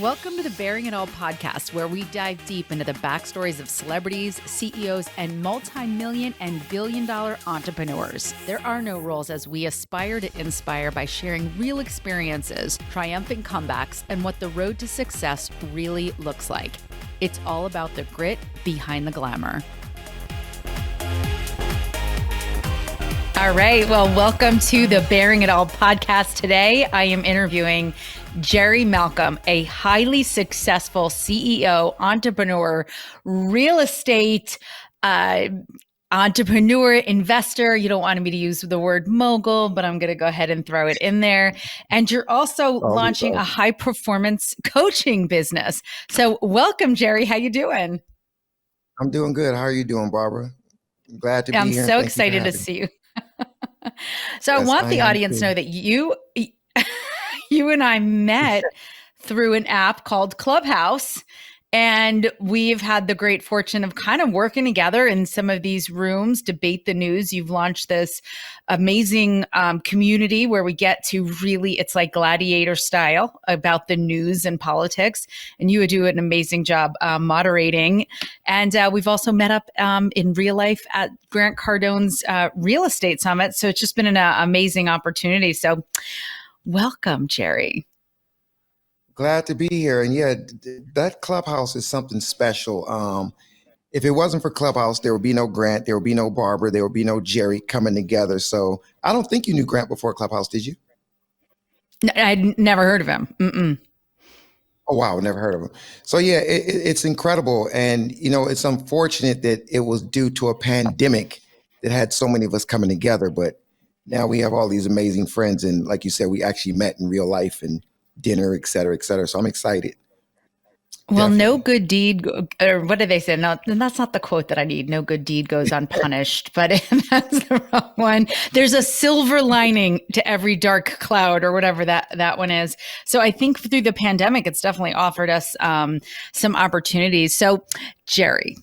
Welcome to the Bearing It All podcast, where we dive deep into the backstories of celebrities, CEOs, and multi-million and billion-dollar entrepreneurs. There are no rules as we aspire to inspire by sharing real experiences, triumphant comebacks, and what the road to success really looks like. It's all about the grit behind the glamour. All right. Well, welcome to the Bearing It All podcast. Today, I am interviewing Jerry Malcolm, a highly successful CEO, entrepreneur, real estate entrepreneur, investor. You don't want me to use the word mogul, but I'm going to go ahead and throw it in there. And you're also launching a high performance coaching business. So welcome, Jerry. How you doing? I'm doing good. How are you doing, Barbara? Glad to be here. I'm so excited to see you. So yes, I want the audience to know that you and I met through an app called Clubhouse, and we've had the great fortune of kind of working together in some of these rooms, debate the news. You've launched this amazing community where we get to really, it's like gladiator style about the news and politics. And you would do an amazing job moderating. And we've also met up in real life at Grant Cardone's real estate summit. So it's just been an amazing opportunity. So welcome, Jerry. Glad to be here. And yeah, that Clubhouse is something special. If it wasn't for Clubhouse, there would be no Grant, there would be no Barbara, there would be no Jerry coming together. So I don't think you knew Grant before Clubhouse, did you? I'd never heard of him. Mm-mm. Oh, wow. Never heard of him. So yeah, it's incredible. And, you know, it's unfortunate that it was due to a pandemic that had so many of us coming together. But now we have all these amazing friends. And like you said, we actually met in real life and dinner, et cetera, et cetera. So I'm excited. Well, definitely. No good deed, or what do they say? No, that's not the quote that I need. No good deed goes unpunished, but that's the wrong one. There's a silver lining to every dark cloud, or whatever that one is. So I think through the pandemic, it's definitely offered us some opportunities. So Jerry,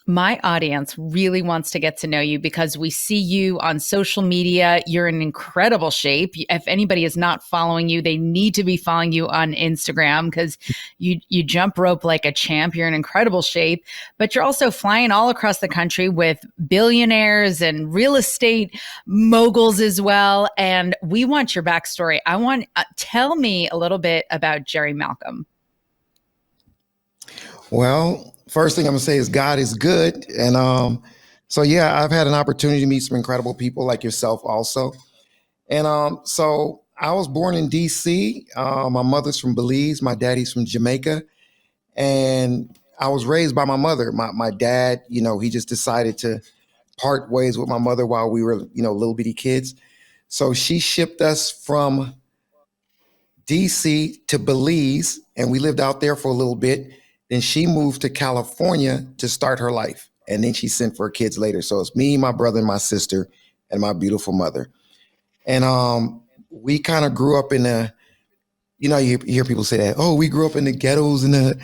my audience really wants to get to know you because we see you on social media. You're in incredible shape. If anybody is not following you, they need to be following you on Instagram because you jump rope like a champ. You're in incredible shape, but you're also flying all across the country with billionaires and real estate moguls as well. And we want your backstory. I want, tell me a little bit about Jerry Malcolm. Well, first thing I'm gonna say is God is good. And so yeah, I've had an opportunity to meet some incredible people like yourself also. And so I was born in DC. My mother's from Belize, my daddy's from Jamaica. And I was raised by my mother. My dad, you know, he just decided to part ways with my mother while we were, you know, little bitty kids. So she shipped us from DC to Belize, and we lived out there for a little bit. Then she moved to California to start her life. And then she sent for her kids later. So it's me, my brother, and my sister, and my beautiful mother. And we kind of grew up in you know, you hear people say that, oh, we grew up in the ghettos and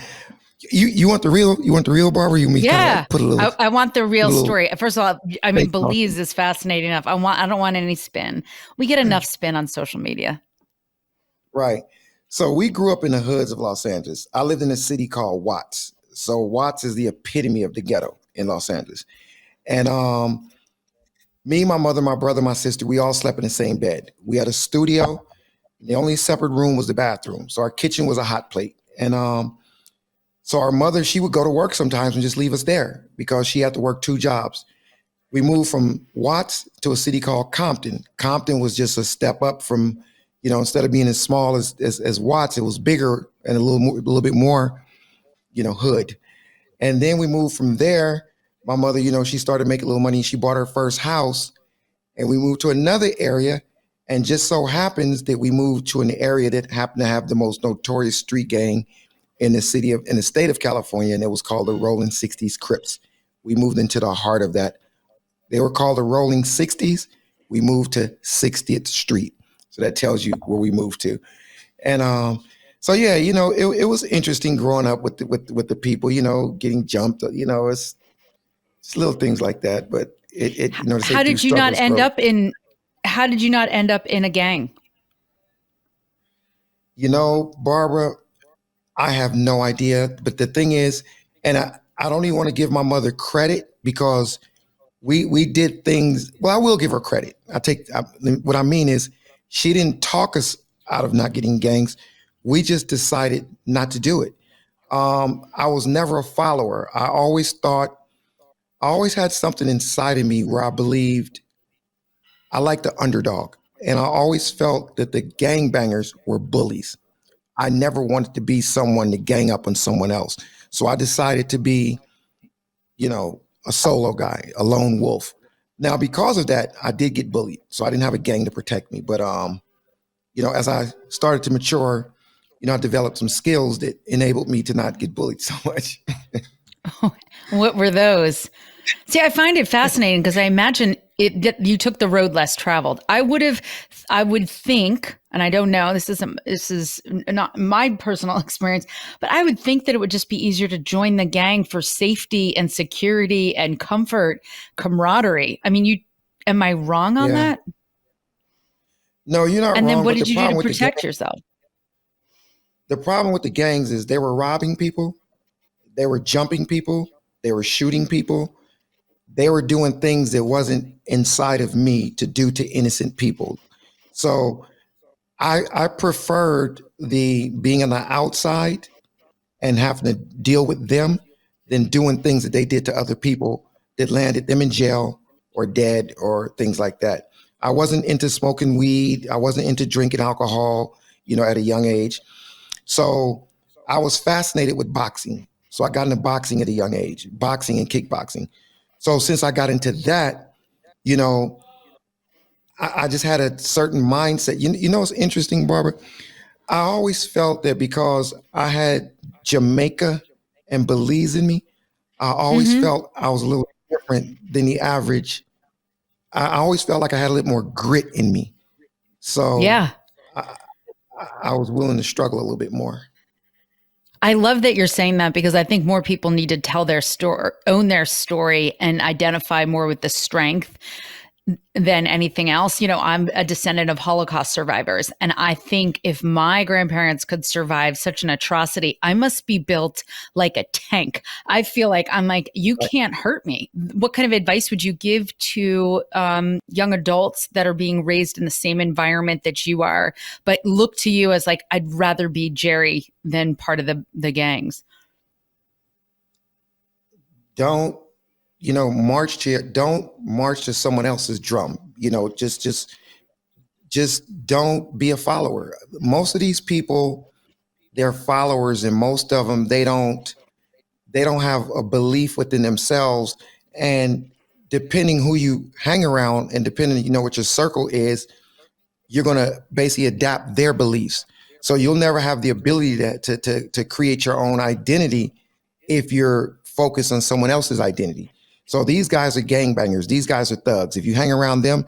you want the real Barbara? You yeah, put a little, I want the real story. First of all, I mean, Belize is fascinating enough. I don't want any spin. We get enough spin on social media. Right. So we grew up in the hoods of Los Angeles. I lived in a city called Watts. So Watts is the epitome of the ghetto in Los Angeles. And me, my mother, my brother, my sister, we all slept in the same bed. We had a studio. The only separate room was the bathroom. So our kitchen was a hot plate. And so our mother, she would go to work sometimes and just leave us there because she had to work 2 jobs. We moved from Watts to a city called Compton. Compton was just a step up from, you know, instead of being as small as Watts, it was bigger and a little bit more, you know, hood. And then we moved from there. My mother, you know, she started making a little money. She bought her first house, and we moved to another area. And just so happens that we moved to an area that happened to have the most notorious street gang in the state of California, and it was called the Rolling 60s Crips. We moved into the heart of that. They were called the Rolling 60s. We moved to 60th Street. So that tells you where we moved to. And so, yeah, you know, it was interesting growing up with the people, you know, getting jumped, you know, it's little things like that. But it you know, how did you not end up in a gang? You know, Barbara, I have no idea. But the thing is, and I don't even want to give my mother credit because we did things. Well, I will give her credit. What I mean is she didn't talk us out of not getting gangs. We just decided not to do it. I was never a follower. I always had something inside of me where I believed I liked the underdog. And I always felt that the gangbangers were bullies. I never wanted to be someone to gang up on someone else. So I decided to be, a solo guy, a lone wolf. Now, because of that, I did get bullied. So I didn't have a gang to protect me. But, as I started to mature, I developed some skills that enabled me to not get bullied so much. What were those? See, I find it fascinating because I imagine that you took the road less traveled. I would think, and I don't know, this is not my personal experience, but I would think that it would just be easier to join the gang for safety and security and comfort, camaraderie. I mean, am I wrong on Yeah. that? No, you're not And then wrong. what But did you do to protect yourself? the problem with the gangs is they were robbing people, they were jumping people, they were shooting people, they were doing things that wasn't inside of me to do to innocent people. So I preferred the being on the outside and having to deal with them than doing things that they did to other people that landed them in jail or dead or things like that. I wasn't into smoking weed. I wasn't into drinking alcohol, at a young age. So I was fascinated with boxing. So I got into boxing at a young age, boxing and kickboxing. So since I got into that, you know, I just had a certain mindset. It's interesting, Barbara. I always felt that because I had Jamaica and Belize in me, I always Mm-hmm. felt I was a little different than the average. I always felt like I had a little more grit in me. So Yeah. I, I was willing to struggle a little bit more. I love that you're saying that because I think more people need to tell their story, own their story, and identify more with the strength than anything else. I'm a descendant of Holocaust survivors. And I think if my grandparents could survive such an atrocity, I must be built like a tank. I feel like I'm like, you can't hurt me. What kind of advice would you give to young adults that are being raised in the same environment that you are, but look to you as like, I'd rather be Jerry than part of the gangs? Don't don't march to someone else's drum. Just don't be a follower. Most of these people, they're followers, and most of them they don't have a belief within themselves. And depending who you hang around and depending what your circle is, you're going to basically adapt their beliefs. So you'll never have the ability to create your own identity if you're focused on someone else's identity. So these guys are gangbangers. These guys are thugs. If you hang around them,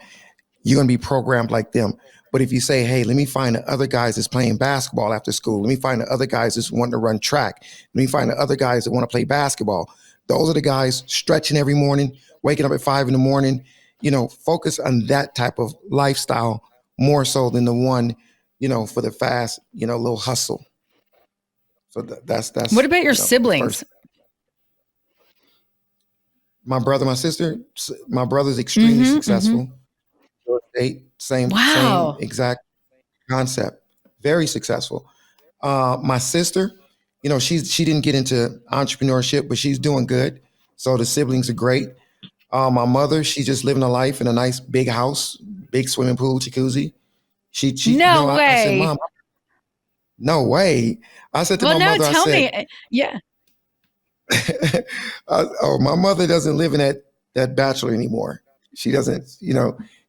you're going to be programmed like them. But if you say, hey, let me find the other guys that's playing basketball after school. Let me find the other guys that's wanting to run track. Let me find the other guys that want to play basketball. Those are the guys stretching every morning, waking up at 5 a.m. Focus on that type of lifestyle more so than the one, for the fast, little hustle. So What that's, about your the first. siblings? My brother, my sister, my brother's extremely Mm-hmm, mm-hmm. successful. Same Wow. exact concept. Very successful. My sister, she didn't get into entrepreneurship, but she's doing good. So the siblings are great. My mother, she's just living a life in a nice big house, big swimming pool, jacuzzi. No I said, way. Mom, no way. I said to Well, my no, mother, I tell said, me. Yeah. oh, my mother doesn't live in that bachelor anymore. She doesn't,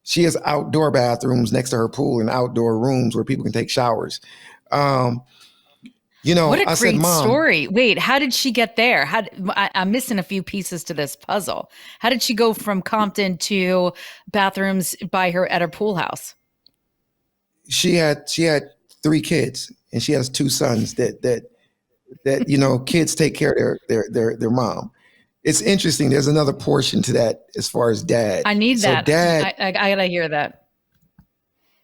she has outdoor bathrooms next to her pool and outdoor rooms where people can take showers. Um, What a I said, great Mom, story. Wait, how did she get there? I'm missing a few pieces to this puzzle. How did she go from Compton to bathrooms by her at her pool house? she had 3 kids and she has 2 sons that kids take care of their mom. It's interesting. There's another portion to that as far as dad. I need So that. dad I gotta hear that.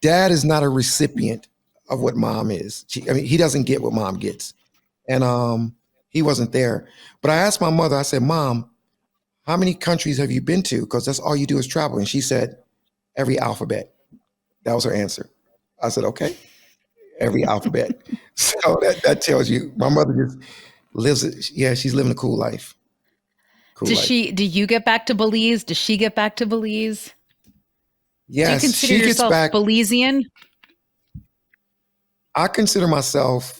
dad is not a recipient of what mom is. I mean, he doesn't get what mom gets. and he wasn't there. But I asked my mother, I said, Mom, how many countries have you been to? Because that's all you do is travel. And she said, every alphabet. That was her answer. I said, okay, every alphabet. So that tells you my mother just lives it. Yeah, she's living a cool life. Cool Does life. she, do you get back to Belize? Does she get back to Belize? Do you Yes, consider she gets yourself back. Belizean? I consider myself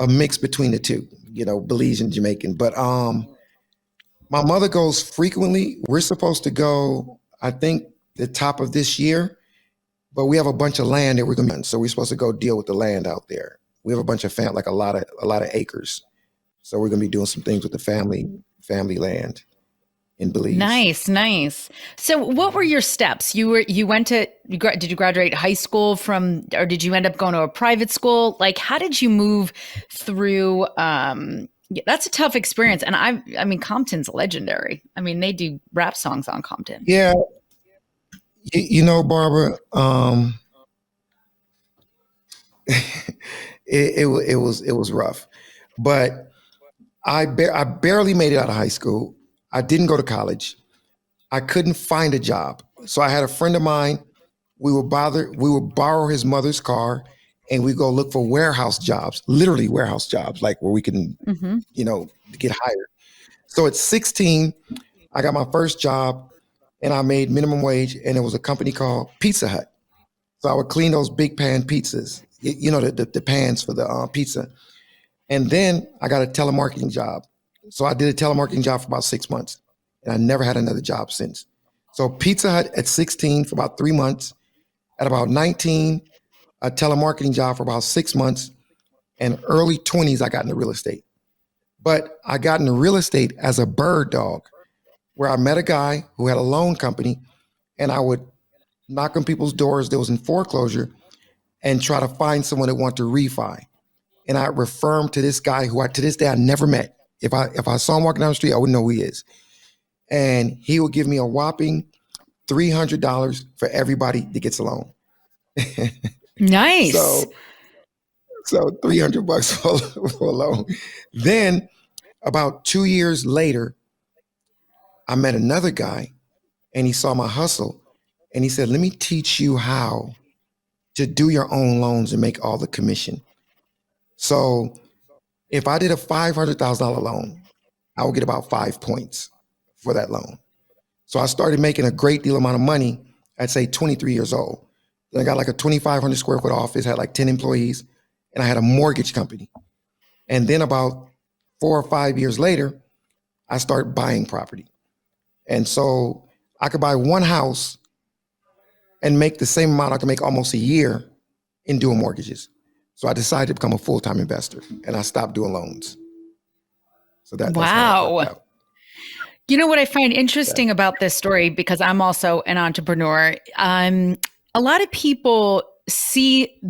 a mix between the two, Belizean and Jamaican. But my mother goes frequently. We're supposed to go, I think, the top of this year, but we have a bunch of land that we're gonna be, so we're supposed to go deal with the land out there. We have a bunch of like a lot of acres. So we're gonna be doing some things with the family land in Belize. Nice, nice. So what were your steps? You went to did you graduate high school from, or did you end up going to a private school? Like, how did you move through yeah, that's a tough experience. And I mean Compton's legendary. I mean, they do rap songs on Compton. Yeah, Barbara, it was rough, but I barely made it out of high school. I didn't go to college. I couldn't find a job. So I had a friend of mine. We would borrow his mother's car and we go look for warehouse jobs, literally warehouse jobs, like where we can, Hmm. get hired. So at 16, I got my first job and I made minimum wage, and it was a company called Pizza Hut. So I would clean those big pan pizzas, the pans for the pizza. And then I got a telemarketing job. So I did a telemarketing job for about 6 months, and I never had another job since. So Pizza Hut at 16 for about 3 months. At about 19, a telemarketing job for about 6 months. And early 20s, I got into real estate. But I got into real estate as a bird dog, where I met a guy who had a loan company, and I would knock on people's doors that was in foreclosure and try to find someone that wanted to refi. And I refer him to this guy who to this day I never met. If I saw him walking down the street, I wouldn't know who he is. And he would give me a whopping $300 for everybody that gets a loan. Nice. so so $300 for a loan. Then about 2 years later, I met another guy, and he saw my hustle, and he said, "Let me teach you how to do your own loans and make all the commission." So if I did a $500,000 loan, I would get about 5 points for that loan. So I started making a great deal amount of money at, say, 23 years old. Then I got like a 2,500 square foot office, had like 10 employees, and I had a mortgage company. And then about 4 or 5 years later, I started buying property. And so I could buy one house and make the same amount I could make almost a year in doing mortgages. So I decided to become a full-time investor, and I stopped doing loans. So that's how that worked Wow. out. You know what I find That, interesting about this story, because I'm also an entrepreneur. A lot of people see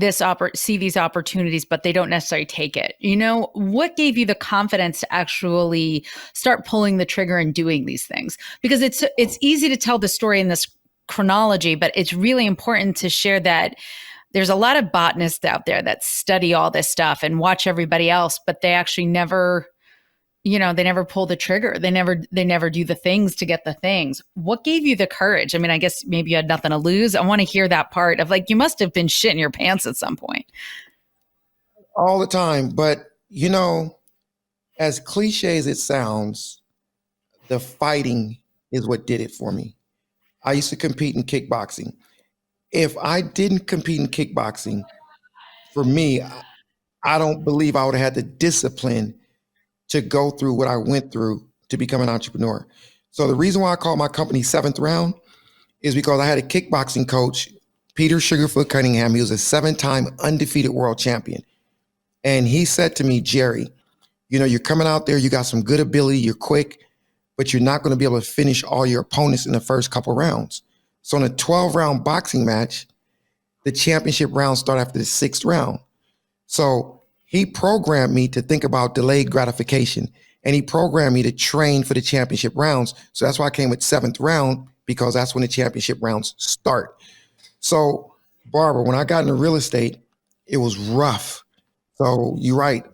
see these opportunities, but they don't necessarily take it. You know, what gave you the confidence to actually start pulling the trigger and doing these things? Because it's easy to tell the story in this chronology, but it's really important to share that there's a lot of botanists out there that study all this stuff and watch everybody else, but they actually never, they never pull the trigger. They never do the things to get the things. What gave you the courage? I mean, I guess maybe you had nothing to lose. I want to hear that part of, like, you must have been shitting your pants at some point. all the time. But, as cliche as it sounds, the fighting is what did it for me. I used to compete in kickboxing. If I didn't compete in kickboxing, for me, I don't believe I would have had the discipline to go through what I went through to become an entrepreneur. So the reason why I call my company Seventh Round is because I had a kickboxing coach, Peter Sugarfoot Cunningham. He was a 7-time undefeated world champion. And he said to me, Jerry, you're coming out there, you got some good ability, you're quick, but you're not going to be able to finish all your opponents in the first couple rounds. So in a 12-round boxing match, the championship rounds start after the 6th round. So he programmed me to think about delayed gratification, and he programmed me to train for the championship rounds. So that's why I came with 7th round, because that's when the championship rounds start. So, Barbara, when I got into real estate, it was rough. So you're right.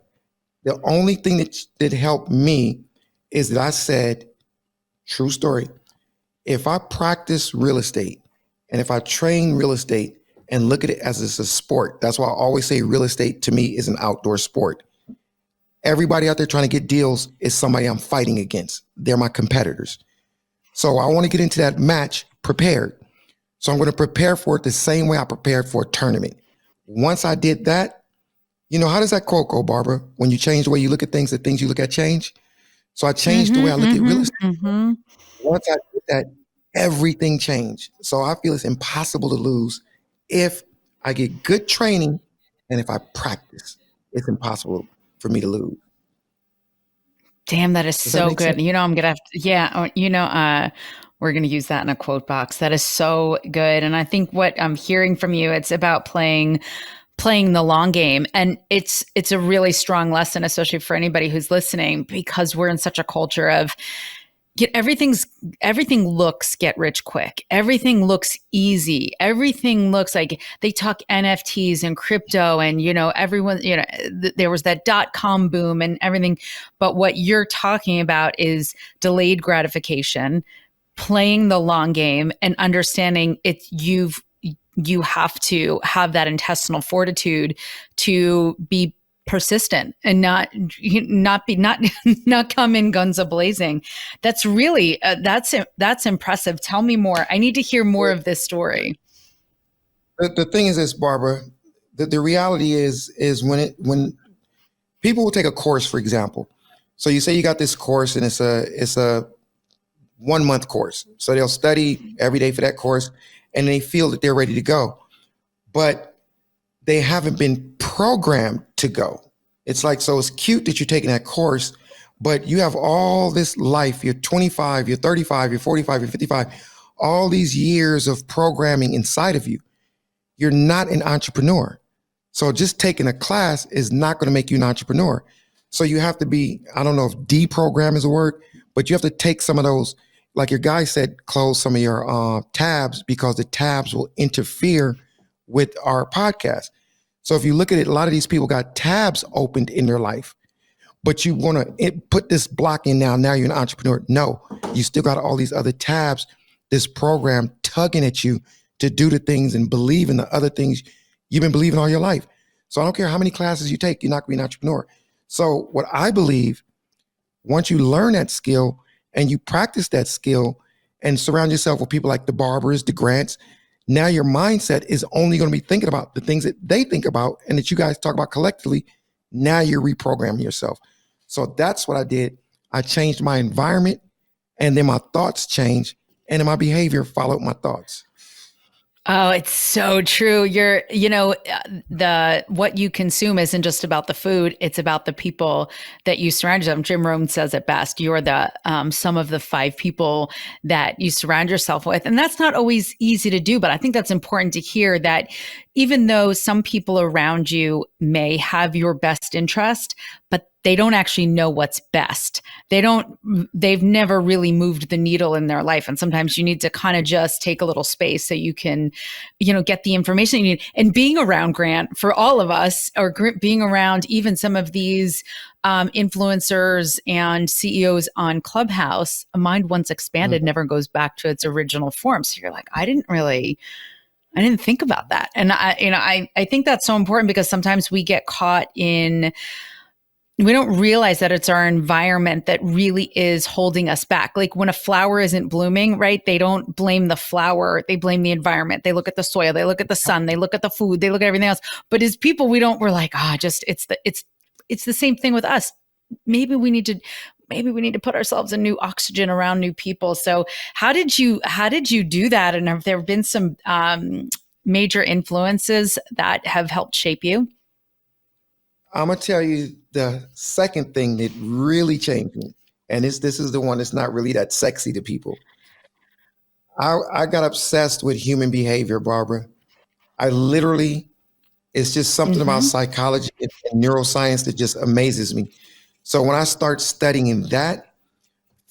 The only thing that helped me is that I said, true story, if I practice real estate and if I train real estate and look at it as it's a sport, that's why I always say real estate to me is an outdoor sport. Everybody out there trying to get deals is somebody I'm fighting against. They're my competitors. So I want to get into that match prepared. So I'm going to prepare for it the same way I prepared for a tournament. Once I did that, you know, how does that quote go, Barbara? When you change the way you look at things, the things you look at change. So I changed the way I look at real estate. Once I did that, everything changed. So I feel it's impossible to lose if I get good training and if I practice. It's impossible for me to lose. Damn, that is Does that so make sense? good. You know, I'm gonna have to, we're gonna use that in a quote box. That is so good. And I think what I'm hearing from you, it's about playing the long game. And it's a really strong lesson, especially for anybody who's listening, because we're in such a culture of everything looks get rich quick. Everything looks easy. Everything looks like they talk NFTs and crypto and, everyone, there was that .com boom and everything. But what you're talking about is delayed gratification, playing the long game and understanding you have to have that intestinal fortitude to be persistent and not come in guns a-blazing. That's really that's impressive. Tell me more. I need to hear more of this story. The thing is this, Barbara, the reality is when people will take a course, for example. So you say you got this course and it's a 1 month course. So they'll study every day for that course and they feel that they're ready to go, but they haven't been programmed to go. It's like, so it's cute that you're taking that course, but you have all this life. You're 25, you're 35, you're 45, you're 55, all these years of programming inside of you. You're not an entrepreneur. So just taking a class is not going to make you an entrepreneur. So you have to be, I don't know if deprogram is a word, but you have to take some of those, like your guy said, close some of your tabs because the tabs will interfere with our podcast. So if you look at it, a lot of these people got tabs opened in their life, but you want to put this block in now. Now you're an entrepreneur. No, you still got all these other tabs, this program tugging at you to do the things and believe in the other things you've been believing all your life. So I don't care how many classes you take, you're not going to be an entrepreneur. So what I believe, once you learn that skill and you practice that skill and surround yourself with people like the Barbers, the Grants, now your mindset is only going to be thinking about the things that they think about and that you guys talk about collectively. Now you're reprogramming yourself. So that's what I did. I changed my environment and then my thoughts changed and then my behavior followed my thoughts. Oh, it's so true. What you consume isn't just about the food. It's about the people that you surround yourself. Jim Rohn says it best. You're the sum of the 5 people that you surround yourself with. And that's not always easy to do, but I think that's important to hear that even though some people around you may have your best interest, but they don't actually know what's best. They've never really moved the needle in their life. And sometimes you need to kind of just take a little space so you can, get the information you need. And being around Grant for all of us, or being around even some of these influencers and CEOs on Clubhouse, a mind once expanded never goes back to its original form. So you're like, I didn't think about that. And I think that's so important because sometimes we get caught in, we don't realize that it's our environment that really is holding us back. Like when a flower isn't blooming, right? They don't blame the flower. They blame the environment. They look at the soil, they look at the sun, they look at the food, they look at everything else. But as people, we're like, it's the same thing with us. Maybe we need to put ourselves in new oxygen around new people. So how did you do that? And have there been some major influences that have helped shape you? I'm going to tell you the second thing that really changed me. And this is the one that's not really that sexy to people. I got obsessed with human behavior, Barbara. It's just something about psychology and neuroscience that just amazes me. So when I start studying that,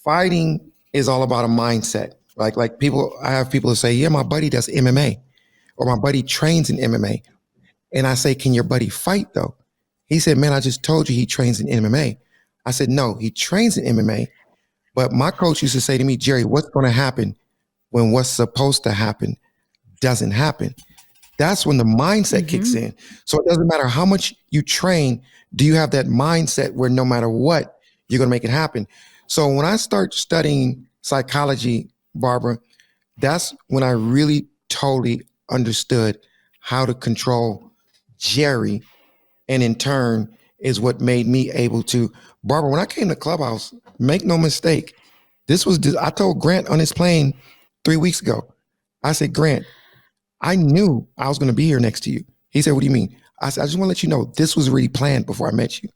fighting is all about a mindset. Like people, I have people who say, yeah, my buddy does MMA or my buddy trains in MMA. And I say, can your buddy fight though? He said, man, I just told you he trains in MMA. I said, no, he trains in MMA. But my coach used to say to me, Jerry, what's going to happen when what's supposed to happen doesn't happen? That's when the mindset kicks Mm-hmm. in. So it doesn't matter how much you train. Do you have that mindset where no matter what, you're going to make it happen? So when I start studying psychology, Barbara, that's when I really totally understood how to control Jerry. And in turn is what made me able to, Barbara, when I came to Clubhouse, make no mistake, I told Grant on his plane 3 weeks ago, I said, Grant, I knew I was going to be here next to you. He said, what do you mean? I said, I just want to let you know this was really planned before I met you.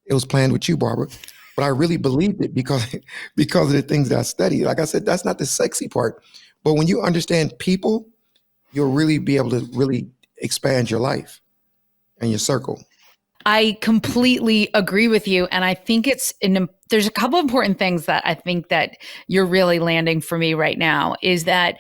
It was planned with you, Barbara. But I really believed it because of the things that I studied. Like I said, that's not the sexy part. But when you understand people, you'll really be able to really expand your life and your circle. I completely agree with you. And I think there's a couple important things that I think that you're really landing for me right now is that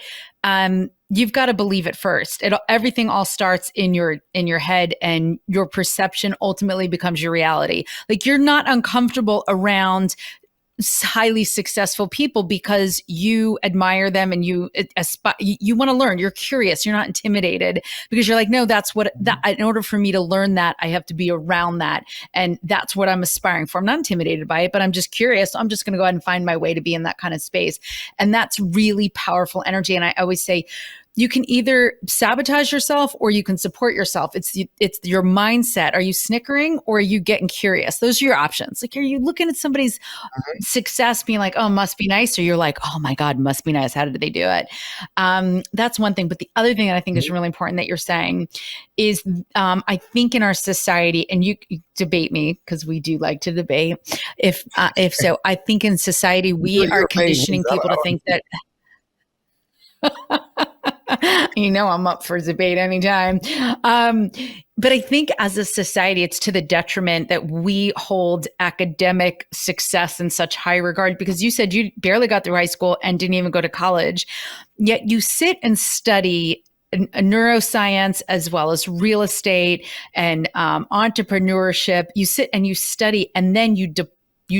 you've got to believe it first. Everything all starts in your head, and your perception ultimately becomes your reality. Like, you're not uncomfortable around highly successful people because you admire them and you aspire, you want to learn, you're curious, you're not intimidated, because you're like, no, that's what that, in order for me to learn that, I have to be around that, and that's what I'm aspiring for. I'm not intimidated by it, but I'm just curious, so I'm just going to go ahead and find my way to be in that kind of space. And that's really powerful energy. And I always say, you can either sabotage yourself or you can support yourself. It's your mindset. Are you snickering or are you getting curious? Those are your options. Like, are you looking at somebody's success being like, oh, must be nice, or you're like, oh my God, must be nice, how did they do it? That's one thing. But the other thing that I think is really important that you're saying is, I think in our society, and you debate me because we do like to debate, if so, I think in society we are conditioning people to think that I'm up for debate anytime. But I think as a society, it's to the detriment that we hold academic success in such high regard, because you said you barely got through high school and didn't even go to college, yet you sit and study neuroscience as well as real estate and entrepreneurship. You sit and you study, and then you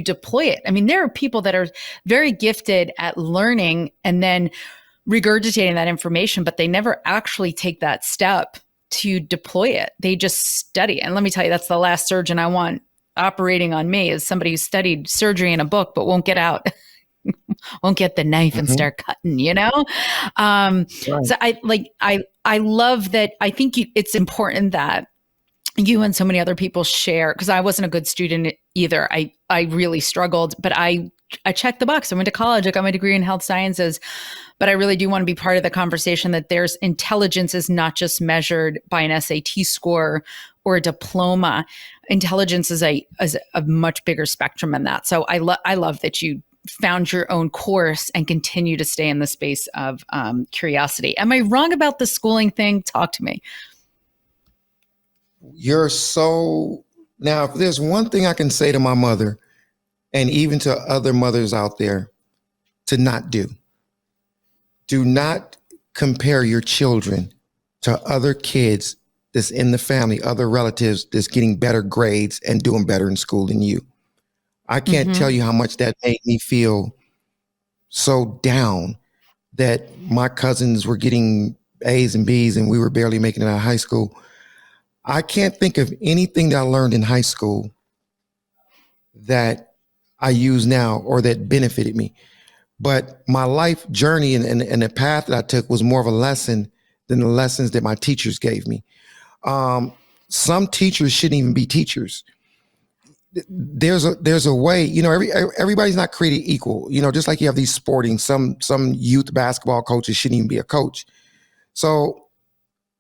deploy it. I mean, there are people that are very gifted at learning and then regurgitating that information, but they never actually take that step to deploy it. They just study. And let me tell you, that's the last surgeon I want operating on me, is somebody who studied surgery in a book, but won't get out, won't get the knife and start cutting, Right. So I love that. I think it's important that you and so many other people share, because I wasn't a good student either. I really struggled, but I checked the box. I went to college. I got my degree in health sciences, but I really do want to be part of the conversation that there's intelligence is not just measured by an SAT score or a diploma. Intelligence is a much bigger spectrum than that. So I love that you found your own course and continue to stay in the space of curiosity. Am I wrong about the schooling thing? Talk to me. Now, if there's one thing I can say to my mother, and even to other mothers out there, to not do not compare your children to other kids that's in the family, other relatives that's getting better grades and doing better in school than you. I can't tell you how much that made me feel so down, that my cousins were getting A's and B's and we were barely making it out of high school. I can't think of anything that I learned in high school that I use now or that benefited me. But my life journey and the path that I took was more of a lesson than the lessons that my teachers gave me. Some teachers shouldn't even be teachers. There's a way, everybody's not created equal. Just like you have these sporting, some youth basketball coaches shouldn't even be a coach. So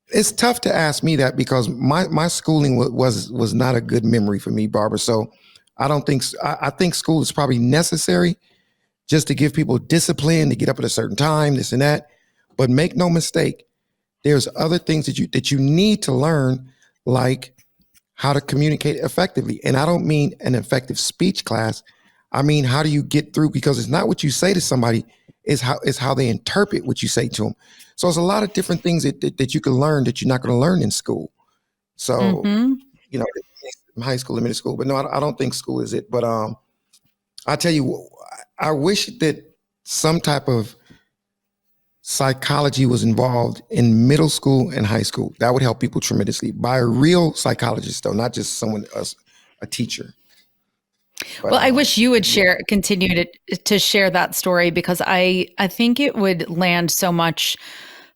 it's tough to ask me that, because my schooling was not a good memory for me, Barbara. So I think school is probably necessary just to give people discipline, to get up at a certain time, this and that. But make no mistake, there's other things that you need to learn, like how to communicate effectively. And I don't mean an effective speech class. I mean, how do you get through? Because it's not what you say to somebody, it's how they interpret what you say to them. So there's a lot of different things that you can learn that you're not going to learn in school. So, high school and middle school, but no, I don't think school is it. But I tell you, I wish that some type of psychology was involved in middle school and high school. That would help people tremendously by a real psychologist, though, not just someone, a teacher. But Well, I wish you would yeah. continue to share that story, because I think it would land so much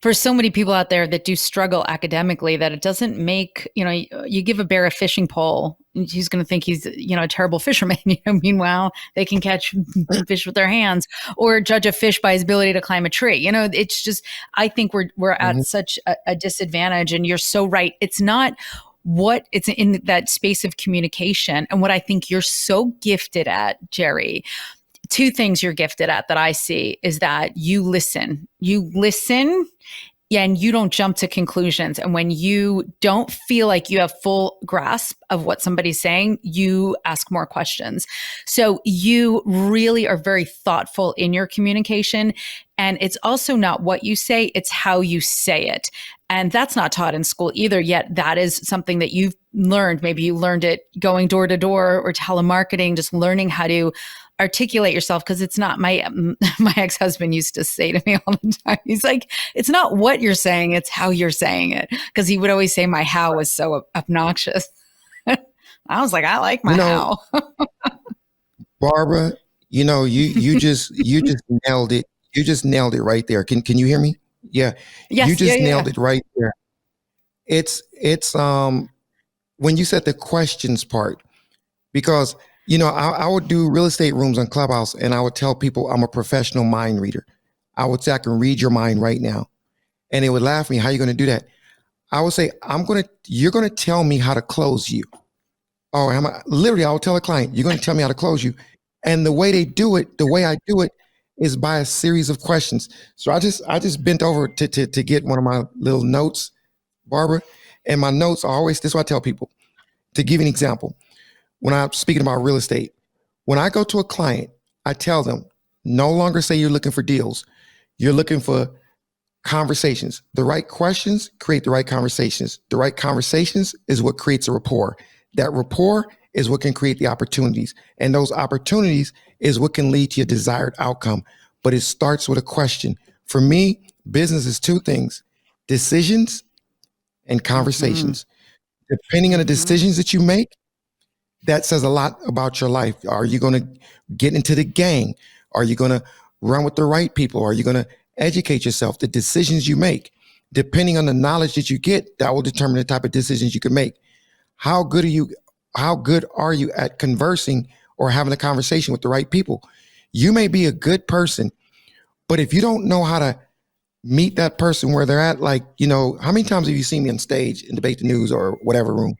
for so many people out there that do struggle academically, that it doesn't make, you give a bear a fishing pole, he's going to think he's, a terrible fisherman. Meanwhile, they can catch fish with their hands, or judge a fish by his ability to climb a tree. It's just, I think we're at such a disadvantage, and you're so right. It's not what it's in that space of communication. And what I think you're so gifted at, Jerry, two things you're gifted at that I see is that you listen. And you don't jump to conclusions. And when you don't feel like you have full grasp of what somebody's saying, you ask more questions. So you really are very thoughtful in your communication. And it's also not what you say, it's how you say it. And that's not taught in school either, yet that is something that you've learned. Maybe you learned it going door to door or telemarketing, just learning how to articulate yourself. Because it's not, my ex-husband used to say to me all the time, he's like, it's not what you're saying, it's how you're saying it. Because he would always say my how was so obnoxious. I was like, I like my how. Barbara, you just nailed it. You just nailed it right there. Can you hear me? Yeah. Yes, you just nailed it right there. It's when you said the questions part, because I would do real estate rooms on Clubhouse, and I would tell people I'm a professional mind reader. I would say I can read your mind right now, and they would laugh at me. How are you going to do that? I would say you're going to tell me how to close you. Oh, literally, I would tell a client, you're going to tell me how to close you, and the way I do it, is by a series of questions. So I just bent over to get one of my little notes, Barbara, and my notes are always, this is what I tell people. To give you an example, when I'm speaking about real estate, when I go to a client, I tell them, no longer say you're looking for deals. You're looking for conversations. The right questions create the right conversations. The right conversations is what creates a rapport. That rapport is what can create the opportunities. And those opportunities is what can lead to your desired outcome. But it starts with a question. For me, business is two things: decisions and conversations. Depending on the decisions that you make, that says a lot about your life. Are you going to get into the gang? Are you going to run with the right people? Are you going to educate yourself? The decisions you make, depending on the knowledge that you get, that will determine the type of decisions you can make. How good are you at conversing or having a conversation with the right people? You may be a good person, but if you don't know how to meet that person where they're at, like, how many times have you seen me on stage in Debate the News or whatever room?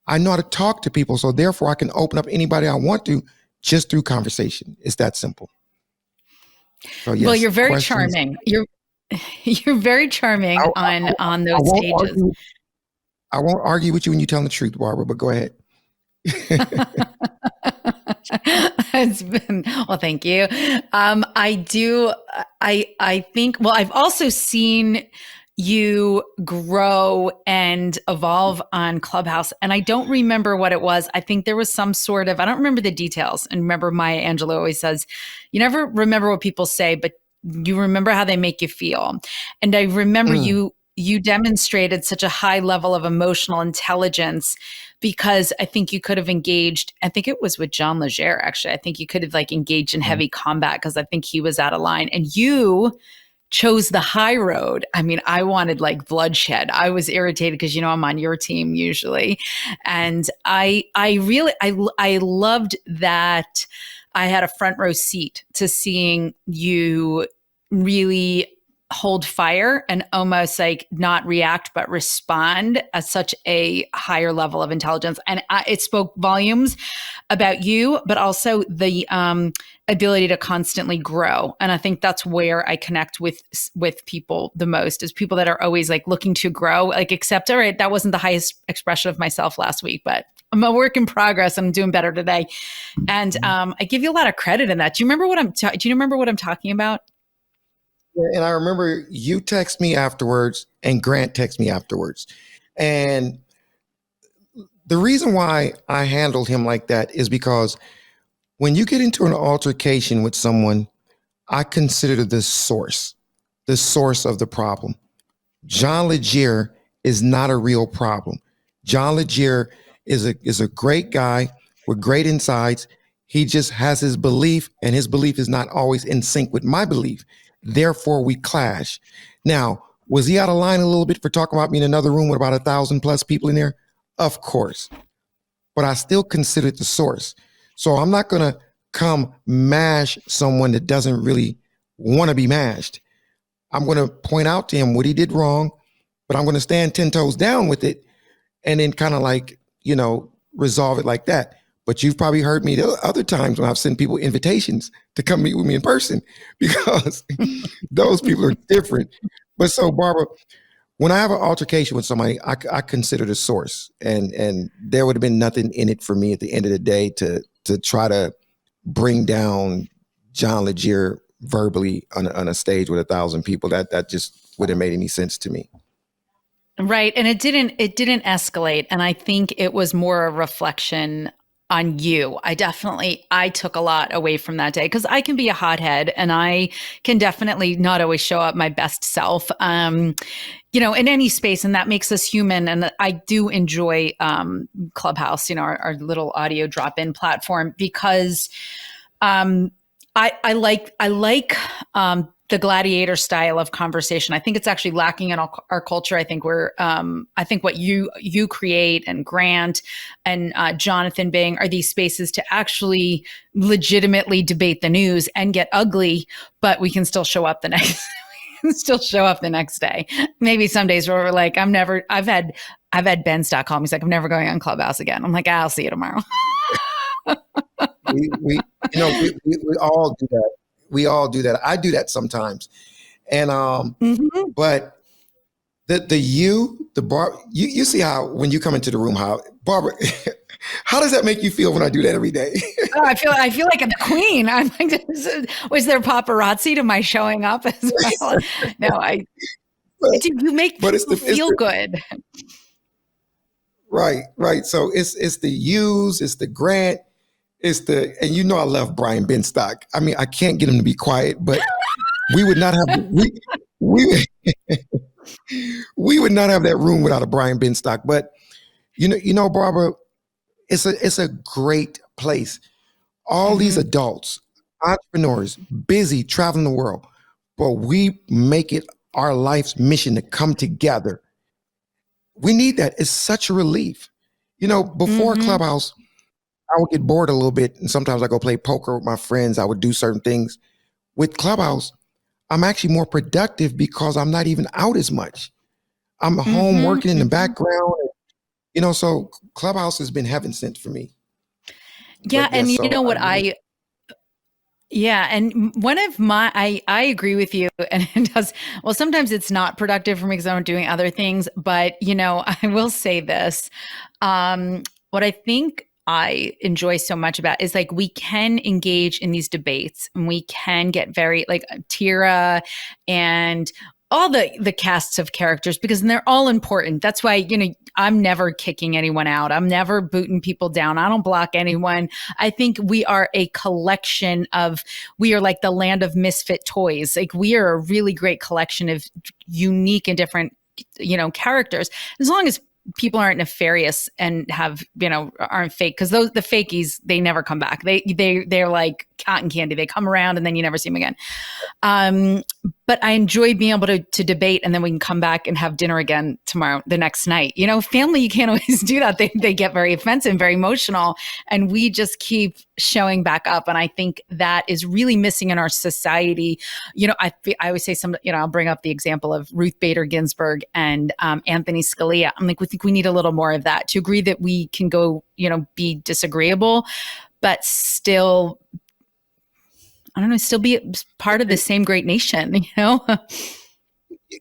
I know how to talk to people, so therefore I can open up anybody I want to just through conversation. It's that simple. So yes, well, you're very charming. You're very charming on those stages. I won't argue with you when you tell the truth, Barbara, but go ahead. It's been, well, thank you. I think, well, I've also seen you grow and evolve on Clubhouse. And I don't remember what it was. I think there was some sort of, I don't remember the details. And remember, Maya Angelou always says, you never remember what people say, but you remember how they make you feel. And I remember you demonstrated such a high level of emotional intelligence, because I think you could have engaged, I think it was with John Legere, actually. I think you could have engaged in heavy combat, because I think he was out of line. And you chose the high road. I mean, I wanted bloodshed. I was irritated because, I'm on your team usually. And I loved that I had a front row seat to seeing you really hold fire and almost not react, but respond at such a higher level of intelligence. And it spoke volumes about you, but also the ability to constantly grow. And I think that's where I connect with people the most, is people that are always looking to grow, accept, all right, that wasn't the highest expression of myself last week, but I'm a work in progress. I'm doing better today. And I give you a lot of credit in that. Do you remember what I'm talking about? And I remember you text me afterwards and Grant text me afterwards. And The reason why I handled him like that is because when you get into an altercation with someone, I consider the source of the problem. John Legier is not a real problem. John Legier is a great guy with great insights. He just has his belief, and his belief is not always in sync with my belief. Therefore, we clash. Now, was he out of line a little bit for talking about me in another room with about 1,000+ people in there? Of course, but I still consider it the source. So I'm not gonna come mash someone that doesn't really want to be mashed. I'm going to point out to him what he did wrong, but I'm going to stand 10 toes down with it and then kind of like, resolve it like that. But you've probably heard me the other times when I've sent people invitations to come meet with me in person because those people are different. But so, Barbara, when I have an altercation with somebody, I consider the source, and there would have been nothing in it for me at the end of the day to try to bring down John Legier verbally on a stage with 1,000 people. That just wouldn't have made any sense to me. Right. And it didn't escalate. And I think it was more a reflection on you. I took a lot away from that day because I can be a hothead and I can definitely not always show up my best self, in any space. And that makes us human. And I do enjoy Clubhouse, our little audio drop-in platform because I like the gladiator style of conversation. I think it's actually lacking in our culture. I think I think what you create and Grant and Jonathan Bing are these spaces to actually legitimately debate the news and get ugly, but we can still show up the next. Still show up the next day. Maybe some days where we're like, I've had Ben Stock call me. He's like, I'm never going on Clubhouse again. I'm like, I'll see you tomorrow. We all do that. We all do that. I do that sometimes. And but the bar, you see how when you come into the room, how Barbara, how does that make you feel when I do that every day? Oh, I feel like I'm the queen. I'm like, was there paparazzi to my showing up as well? No, you make people feel good. Right. So it's the use, it's the Grant, and I love Brian Benstock. I mean, I can't get him to be quiet, but we would not have we we would not have that room without a Brian Benstock. But Barbara, it's a great place. All these adults, entrepreneurs, busy traveling the world, but we make it our life's mission to come together. We need that. It's such a relief. Before Clubhouse, I would get bored a little bit, and sometimes I go play poker with my friends. I would do certain things. With Clubhouse, I'm actually more productive because I'm not even out as much. I'm home working in the background. So Clubhouse has been heaven sent for me. Yeah, and you know what Yeah, and one of I agree with you, and it does. Well, sometimes it's not productive for me because I'm doing other things. But I will say this: what I think I enjoy so much about is like we can engage in these debates, and we can get very like Tira and all the casts of characters because they're all important. That's why I'm never kicking anyone out. I'm never booting people down. I don't block anyone. I think we are a collection we are like the land of misfit toys. Like we are a really great collection of unique and different, characters. As long as people aren't nefarious and aren't fake, because the fakies, they never come back. They're like cotton candy. They come around and then you never see them again. But I enjoy being able to debate, and then we can come back and have dinner again the next night. Family, you can't always do that. They get very offensive, very emotional, and we just keep showing back up. And I think that is really missing in our society. I always say I'll bring up the example of Ruth Bader Ginsburg and Anthony Scalia. I'm like, we think we need a little more of that to agree that we can go, be disagreeable, but still, I don't know, still be part of the same great nation,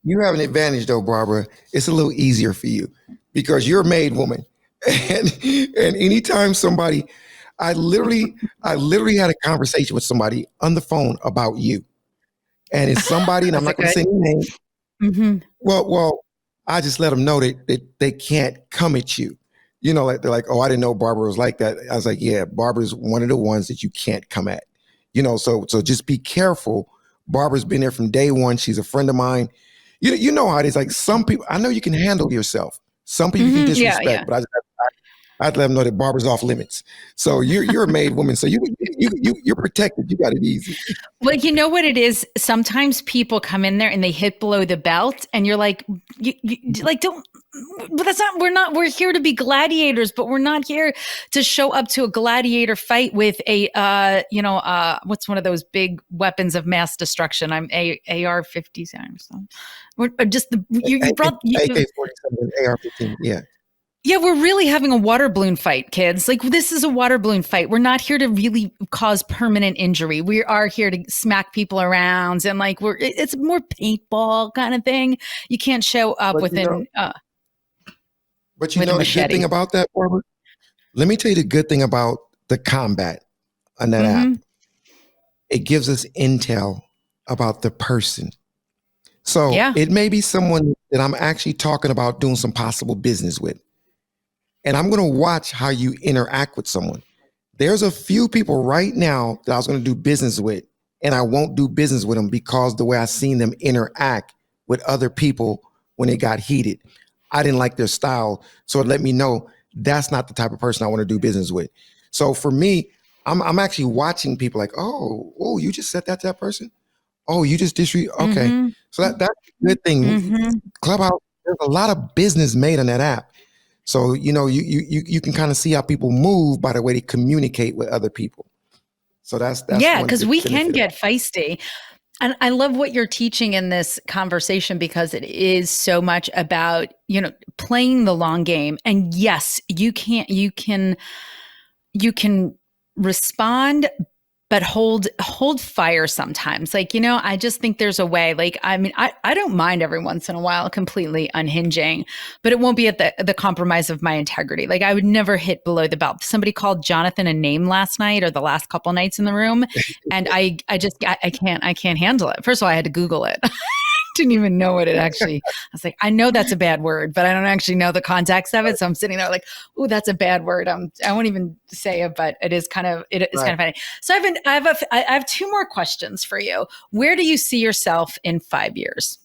You have an advantage though, Barbara. It's a little easier for you because you're a made woman. And anytime somebody, I literally had a conversation with somebody on the phone about you. And it's somebody, and I'm not going to say any name. Well, I just let them know that they can't come at you. Like they're like, oh, I didn't know Barbara was like that. I was like, yeah, Barbara's one of the ones that you can't come at. So just be careful. Barbara's been there from day one. She's a friend of mine. You know how it is. Like some people, I know you can handle yourself. Some people you can Yeah, disrespect, yeah. but I had to let them know that Barbara's off limits. So you're a made woman, so you're protected. You got it easy. Well, you know what it is? Sometimes people come in there and they hit below the belt, and you're like, like, don't. But that's not. We're here to be gladiators, but we're not here to show up to a gladiator fight with a, what's one of those big weapons of mass destruction? I'm AR-57. We're just you brought. AK-47, AR-15. Yeah. Yeah, we're really having a water balloon fight, kids. Like, this is a water balloon fight. We're not here to really cause permanent injury. We are here to smack people around, and like it's more paintball kind of thing. You can't show up But with you know, but you with a know the good thing machete. about that, Barbara? Let me tell you the good thing about the combat on that Mm-hmm. app. It gives us intel about the person. So Yeah. it may be someone that I'm actually talking about doing some possible business with. And I'm going to watch how you interact with someone. There's a few people right now that I was going to do business with, and I won't do business with them because the way I seen them interact with other people when it got heated. I didn't like their style. So it let me know that's not the type of person I want to do business with. So for me, I'm actually watching people like, oh, you just said that to that person? Oh, you just okay. Mm-hmm. So that's a good thing. Mm-hmm. Clubhouse, there's a lot of business made on that app. So you can kind of see how people move by the way they communicate with other people. So that's Yeah, one because good we can benefit about get feisty. And I love what you're teaching in this conversation because it is so much about, playing the long game. And yes, you can respond, but hold fire sometimes. Like, I just think there's a way. Like, I mean, I don't mind every once in a while completely unhinging, but it won't be at the compromise of my integrity. Like, I would never hit below the belt. Somebody called Jonathan a name last night or the last couple nights in the room, and I can't handle it. First of all, I had to Google it. Didn't even know what it actually. I was like, I know that's a bad word, but I don't actually know the context of it. So I'm sitting there like, oh, that's a bad word. I won't even say it, but it is kind of kind of funny. So I have two more questions for you. Where do you see yourself in 5 years?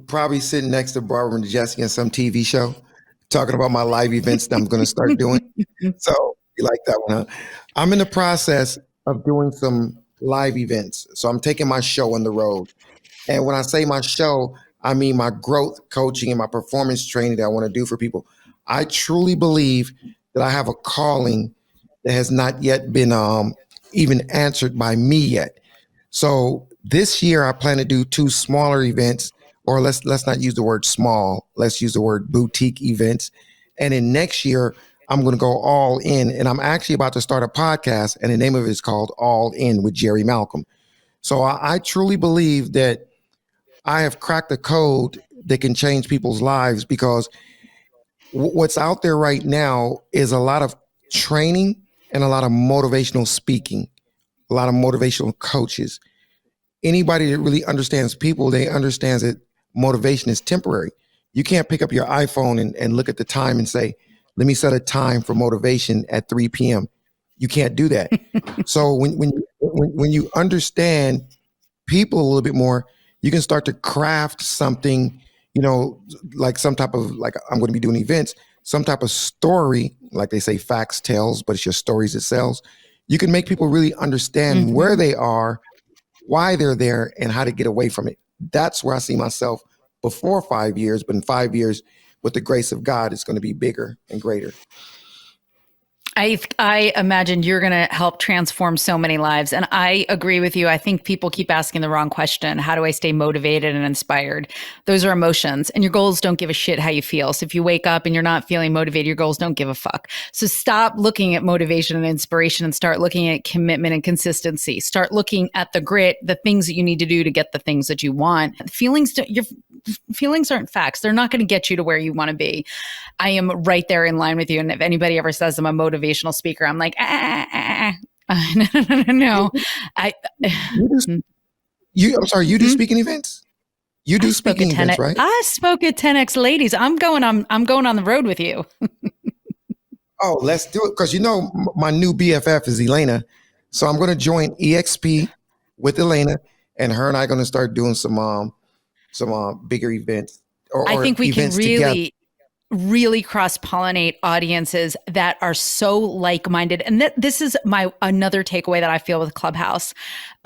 probably sitting next to Barbara and Jesse in some TV show, talking about my live events that I'm going to start doing. So you like that one, huh? I'm in the process of doing some live events. So I'm taking my show on the road. And when I say my show, I mean my growth coaching and my performance training that I want to do for people. I truly believe that I have a calling that has not yet been even answered by me yet. So this year I plan to do two smaller events, or let's not use the word small. Let's use the word boutique events. And then next year I'm going to go all in, and I'm actually about to start a podcast, and the name of it is called All In with Jerry Malcolm. So I truly believe that I have cracked a code that can change people's lives because what's out there right now is a lot of training and a lot of motivational speaking, a lot of motivational coaches. Anybody that really understands people, they understands that motivation is temporary. You can't pick up your iPhone and look at the time and say, let me set a time for motivation at 3 p.m. You can't do that. So when you understand people a little bit more, you can start to craft something, like some type of, like I'm going to be doing events, some type of story, like they say facts tells, but it's your stories that sells. You can make people really understand where they are, why they're there, and how to get away from it. That's where I see myself before 5 years, but in 5 years, with the grace of God, it's going to be bigger and greater. I imagine you're going to help transform so many lives. And I agree with you. I think people keep asking the wrong question. How do I stay motivated and inspired? Those are emotions, and your goals don't give a shit how you feel. So if you wake up and you're not feeling motivated, your goals don't give a fuck. So stop looking at motivation and inspiration and start looking at commitment and consistency. Start looking at the grit, the things that you need to do to get the things that you want. Your feelings aren't facts. They're not going to get you to where you want to be. I am right there in line with you. And if anybody ever says I'm a motivational speaker, I'm like, no. I'm sorry, you do speaking events? You I do spoke at speaking events, 10X. right? I spoke at 10X ladies. I'm going on the road with you. Oh, let's do it. Because my new BFF is Elena. So I'm going to join EXP with Elena, and her and I are going to start doing some bigger events I or think we can events together. really cross pollinate audiences that are so like minded. And this is my another takeaway that I feel with Clubhouse.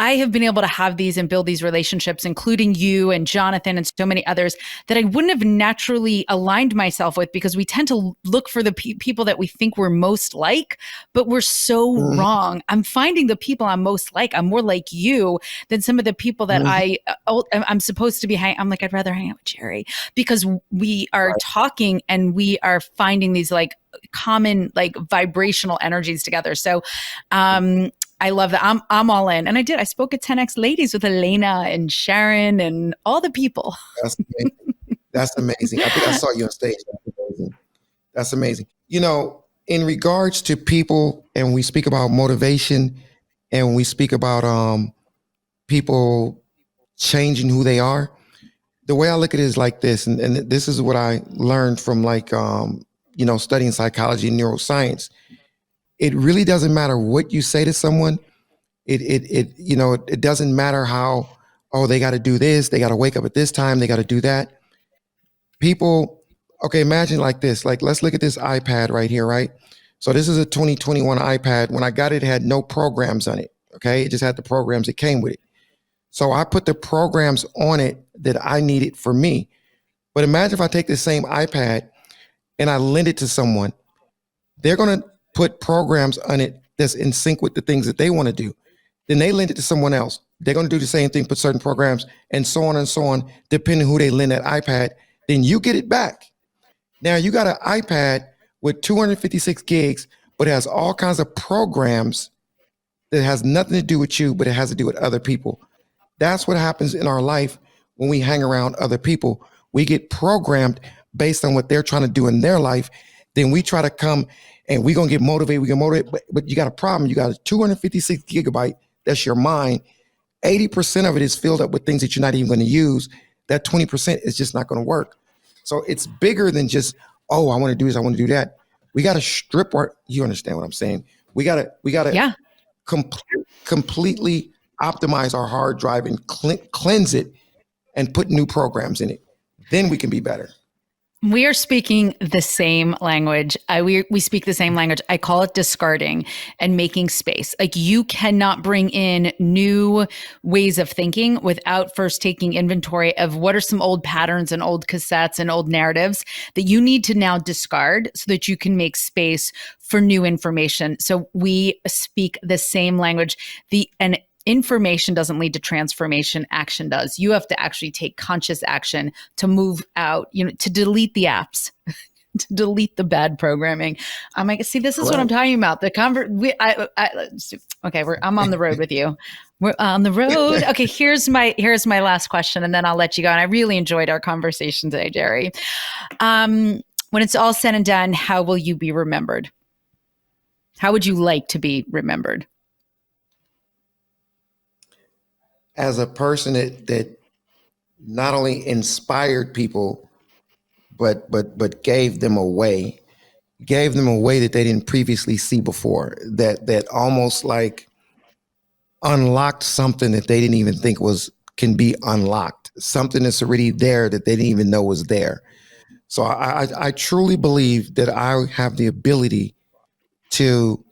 I have been able to have these and build these relationships, including you and Jonathan and so many others that I wouldn't have naturally aligned myself with, because we tend to look for the people that we think we're most like, but we're so Mhm, wrong. I'm finding the people I'm most like, I'm more like you than some of the people that mhm. I'm supposed to be I'm like, I'd rather hang out with Jerry, because we are talking and we are finding these like common like vibrational energies together. So I love that. I'm all in. And I spoke at 10X ladies with Elena and Sharon and all the people. That's amazing. That's amazing. I think I saw you on stage. That's amazing. That's amazing. In regards to people, and we speak about motivation, and we speak about people changing who they are. The way I look at it is like this, and this is what I learned from like studying psychology and neuroscience. It really doesn't matter what you say to someone. It doesn't matter how, oh, they got to do this, they got to wake up at this time, they got to do that. People, okay, imagine like this. Like, let's look at this iPad right here, right? So this is a 2021 iPad. When I got it, it had no programs on it. Okay, it just had the programs that came with it. So I put the programs on it that I needed for me. But imagine if I take the same iPad and I lend it to someone, they're going to put programs on it that's in sync with the things that they want to do. Then they lend it to someone else. They're going to do the same thing, put certain programs and so on, depending who they lend that iPad. Then you get it back. Now you got an iPad with 256 gigs, but it has all kinds of programs that has nothing to do with you, but it has to do with other people. That's what happens in our life when we hang around other people. We get programmed based on what they're trying to do in their life. Then we try to come and we're going to get motivated. We get motivated, but you got a problem. You got a 256 gigabyte. That's your mind. 80% of it is filled up with things that you're not even going to use. That 20% is just not going to work. So it's bigger than just, oh, I want to do this, I want to do that. We got to strip you understand what I'm saying? We got to Yeah. completely optimize our hard drive and cleanse it and put new programs in it. Then we can be better. We are speaking the same language. We speak the same language. I call it discarding and making space. Like, you cannot bring in new ways of thinking without first taking inventory of what are some old patterns and old cassettes and old narratives that you need to now discard so that you can make space for new information. So we speak the same language. And information doesn't lead to transformation, action does. You have to actually take conscious action to move out, to delete the apps, to delete the bad programming. I'm like, see, this is what I'm talking about. I'm on the road with you. We're on the road. Okay, here's my last question, and then I'll let you go. And I really enjoyed our conversation today, Jerry. When it's all said and done, how will you be remembered? How would you like to be remembered? As a person that not only inspired people, but gave them a way that they didn't previously see before. That almost like unlocked something that they didn't even think can be unlocked. Something that's already there that they didn't even know was there. So I truly believe that I have the ability to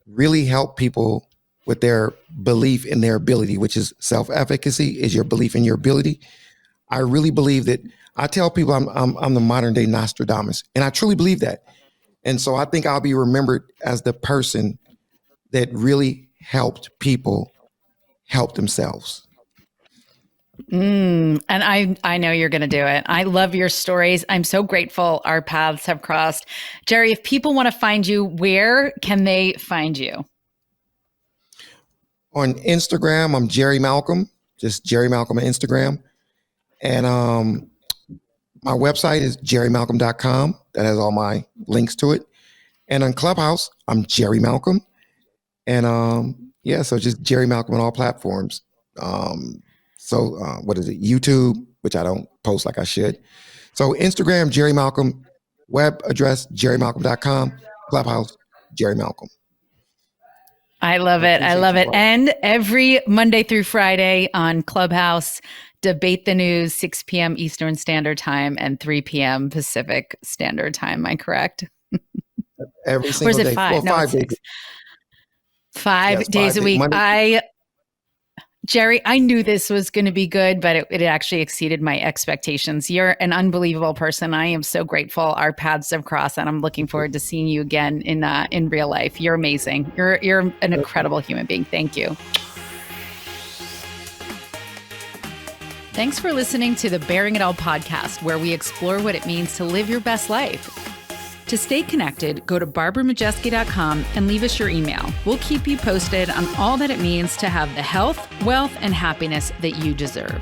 really help people with their belief in their ability, which is self-efficacy, is your belief in your ability. I really believe that. I tell people I'm the modern day Nostradamus, and I truly believe that. And so I think I'll be remembered as the person that really helped people help themselves. And I know you're going to do it. I love your stories. I'm so grateful our paths have crossed. Jerry, if people want to find you, where can they find you? On Instagram, I'm Jerry Malcolm, just Jerry Malcolm on Instagram. And my website is jerrymalcolm.com. That has all my links to it. And on Clubhouse, I'm Jerry Malcolm. And so just Jerry Malcolm on all platforms. What is it? YouTube, which I don't post like I should. So Instagram, Jerry Malcolm, web address, jerrymalcolm.com, Clubhouse, Jerry Malcolm. I love it. I love it. And every Monday through Friday on Clubhouse, Debate the News, 6 p.m. Eastern Standard Time and 3 p.m. Pacific Standard Time. Am I correct? Every single day. Or is it 5? Well, No, 5 days. 6. 5 Yes, days 5 a week. Monday. Jerry, I knew this was going to be good, but it actually exceeded my expectations. You're an unbelievable person. I am so grateful our paths have crossed, and I'm looking forward to seeing you again in real life. You're amazing. You're an incredible human being. Thank you. Thanks for listening to the Bearing It All podcast, where we explore what it means to live your best life. To stay connected, go to barbaramajeski.com and leave us your email. We'll keep you posted on all that it means to have the health, wealth, and happiness that you deserve.